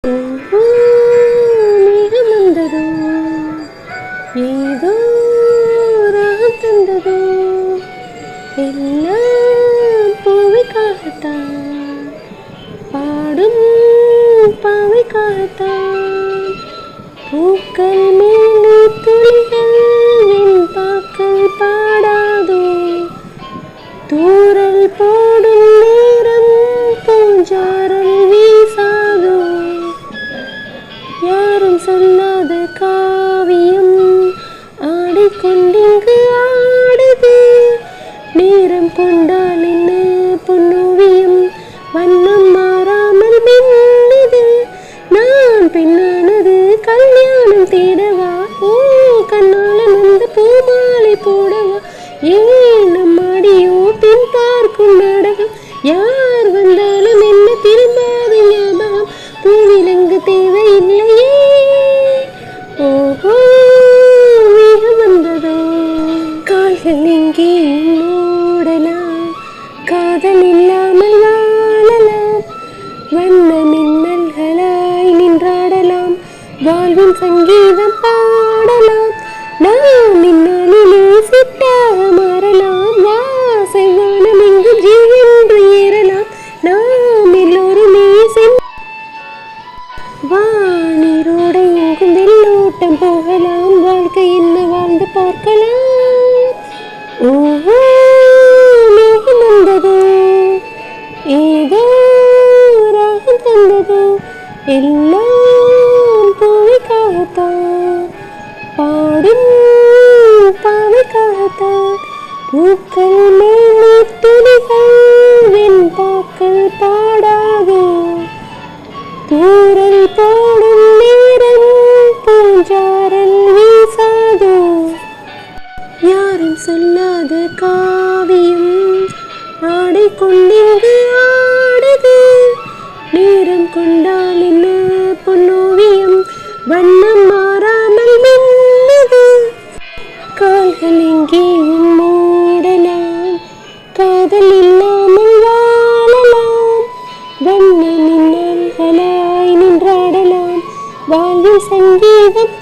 ஓஹோ மேகம் வந்ததோ, ஏதோ ராகம் தந்ததோ, எல்லாம் பூவைக்காகத்தான், பாடும் பாவைக்காகத்தான். பூக்கள் மேலே துளிகள் வெண்பாக்கள் பாடாதோ, தூரல் போடும் நேரம் பூஞ்சாரல் வீசாதோ. யாரும் சொல்லாத காவியம் ஆடிக்கொண்டிங்கு ஆடுது, நேரம் கொண்டால் என்ன பொன்னோவியம் வண்ணம் மாறாமல் மின்னுது. நான் பெண்ணானது கல்யாணம் தேடவா, ஓ கண்ணாளன் வந்து பூமாலை போடவா. ஏன் நம்மாடியோ பின் பார்க்கும் நாடகம், யார் வந்தாலும் என்ன திரும்பாத ஞாபகம். பூவிலங்கு தேவையில்லையே, ஓஹோ மேகம் வந்ததோ. கால்கள் எங்கே மூடலாம், காதல் இல்லாமல் வாழலாம். வண்ண மின்னல்களாய் நின்றாடலாம், வாழ்வின் சங்கீதம் பாடலாம். நாம் இந்நாளிலே சிட்டாக மாறலாம், வாசவானம் எங்கு ஜீவென்று ஏறலாம். நாம் எல்லோருமே வானிரோட எங்கும் வெள்ளோட்டம் போகலாம், வாழ்க்கை என்ன வாழ்ந்து பார்க்கலாம். ஓஹோ மேகம் வந்ததோ, ஏதோ ராகம் தந்ததோ, எல்லாம் பூவைக்காகத்தான், பாடும் பாவைக்காகத்தான். பூக்கள் மேலே துளிகள் வெண்பாக்கள் பாடாதோ, தூரல் போடும் நேரம் பூஞ்சாரல் வீசாதோ. யாரும் சொல்லாத காவியம் ஆடிக்கொண்டிங்கு ஆடுது, நேரம் கொண்டால் என்ன பொன்னோவியம் வண்ணம் மாறாமல் மின்னுது. கால்கள் எங்கேயும் மூடலாம், காதல் இல்லாமல் வாழலாம். வண்ண மின்னல்களாய் நின்றாடலாம், வாழ்வின் சங்கீதம்